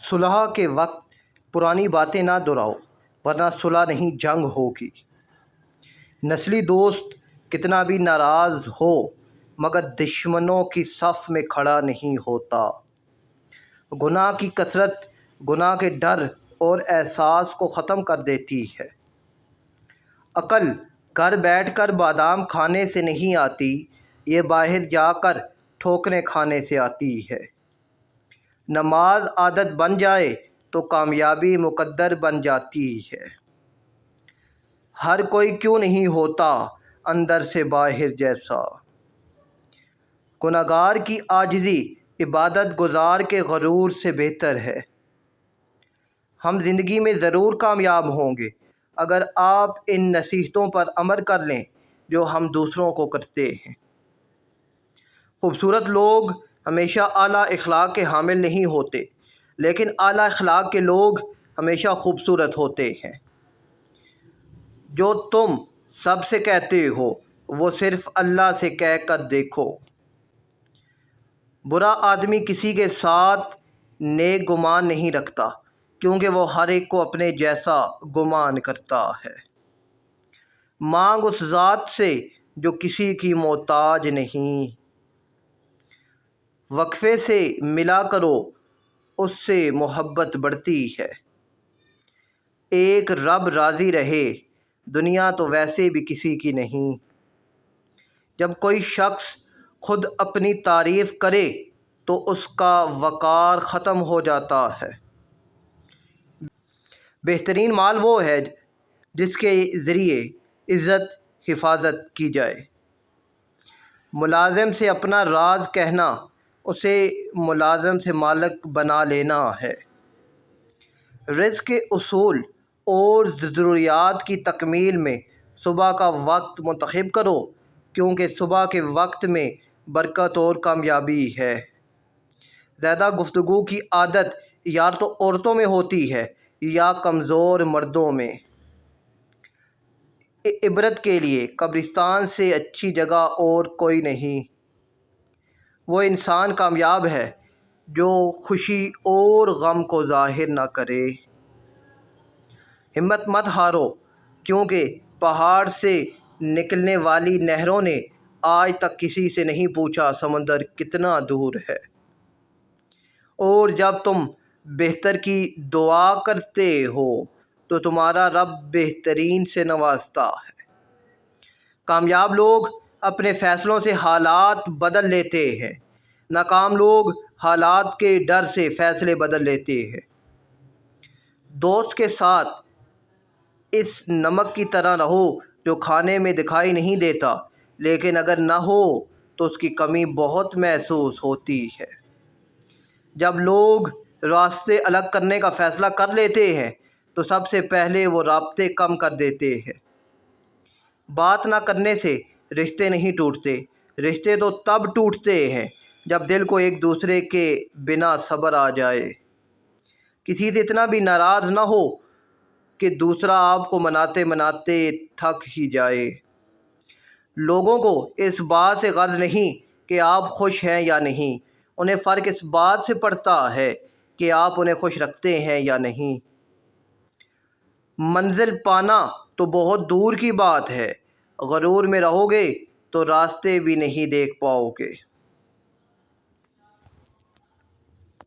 صلح کے وقت پرانی باتیں نہ دہراؤ ورنہ صلح نہیں جنگ ہوگی۔ نسلی دوست کتنا بھی ناراض ہو مگر دشمنوں کی صف میں کھڑا نہیں ہوتا۔ گناہ کی کثرت گناہ کے ڈر اور احساس کو ختم کر دیتی ہے۔ عقل گھر بیٹھ کر بادام کھانے سے نہیں آتی، یہ باہر جا کر ٹھوکریں کھانے سے آتی ہے۔ نماز عادت بن جائے تو کامیابی مقدر بن جاتی ہے۔ ہر کوئی کیوں نہیں ہوتا اندر سے باہر جیسا۔ گنہگار کی عاجزی عبادت گزار کے غرور سے بہتر ہے۔ ہم زندگی میں ضرور کامیاب ہوں گے اگر آپ ان نصیحتوں پر عمل کر لیں جو ہم دوسروں کو کرتے ہیں۔ خوبصورت لوگ ہمیشہ اعلیٰ اخلاق کے حامل نہیں ہوتے، لیکن اعلیٰ اخلاق کے لوگ ہمیشہ خوبصورت ہوتے ہیں۔ جو تم سب سے کہتے ہو وہ صرف اللہ سے کہہ کر دیکھو۔ برا آدمی کسی کے ساتھ نیک گمان نہیں رکھتا کیونکہ وہ ہر ایک کو اپنے جیسا گمان کرتا ہے۔ مانگ اس ذات سے جو کسی کی محتاج نہیں۔ وقفے سے ملا کرو، اس سے محبت بڑھتی ہے۔ ایک رب راضی رہے، دنیا تو ویسے بھی کسی کی نہیں۔ جب کوئی شخص خود اپنی تعریف کرے تو اس کا وقار ختم ہو جاتا ہے۔ بہترین مال وہ ہے جس کے ذریعے عزت حفاظت کی جائے۔ ملازم سے اپنا راز کہنا اسے ملازم سے مالک بنا لینا ہے۔ رزق کے اصول اور ضروریات کی تکمیل میں صبح کا وقت منتخب کرو کیونکہ صبح کے وقت میں برکت اور کامیابی ہے۔ زیادہ گفتگو کی عادت یا تو عورتوں میں ہوتی ہے یا کمزور مردوں میں۔ عبرت کے لیے قبرستان سے اچھی جگہ اور کوئی نہیں۔ وہ انسان کامیاب ہے جو خوشی اور غم کو ظاہر نہ کرے۔ ہمت مت ہارو کیونکہ پہاڑ سے نکلنے والی نہروں نے آج تک کسی سے نہیں پوچھا سمندر کتنا دور ہے۔ اور جب تم بہتر کی دعا کرتے ہو تو تمہارا رب بہترین سے نوازتا ہے۔ کامیاب لوگ اپنے فیصلوں سے حالات بدل لیتے ہیں، ناکام لوگ حالات کے ڈر سے فیصلے بدل لیتے ہیں۔ دوست کے ساتھ اس نمک کی طرح رہو جو کھانے میں دکھائی نہیں دیتا لیکن اگر نہ ہو تو اس کی کمی بہت محسوس ہوتی ہے۔ جب لوگ راستے الگ کرنے کا فیصلہ کر لیتے ہیں تو سب سے پہلے وہ رابطے کم کر دیتے ہیں۔ بات نہ کرنے سے رشتے نہیں ٹوٹتے، رشتے تو تب ٹوٹتے ہیں جب دل کو ایک دوسرے کے بنا صبر آ جائے۔ کسی سے اتنا بھی ناراض نہ ہو کہ دوسرا آپ کو مناتے مناتے تھک ہی جائے۔ لوگوں کو اس بات سے غرض نہیں کہ آپ خوش ہیں یا نہیں، انہیں فرق اس بات سے پڑتا ہے کہ آپ انہیں خوش رکھتے ہیں یا نہیں۔ منزل پانا تو بہت دور کی بات ہے، غرور میں رہو گے تو راستے بھی نہیں دیکھ پاؤ گے۔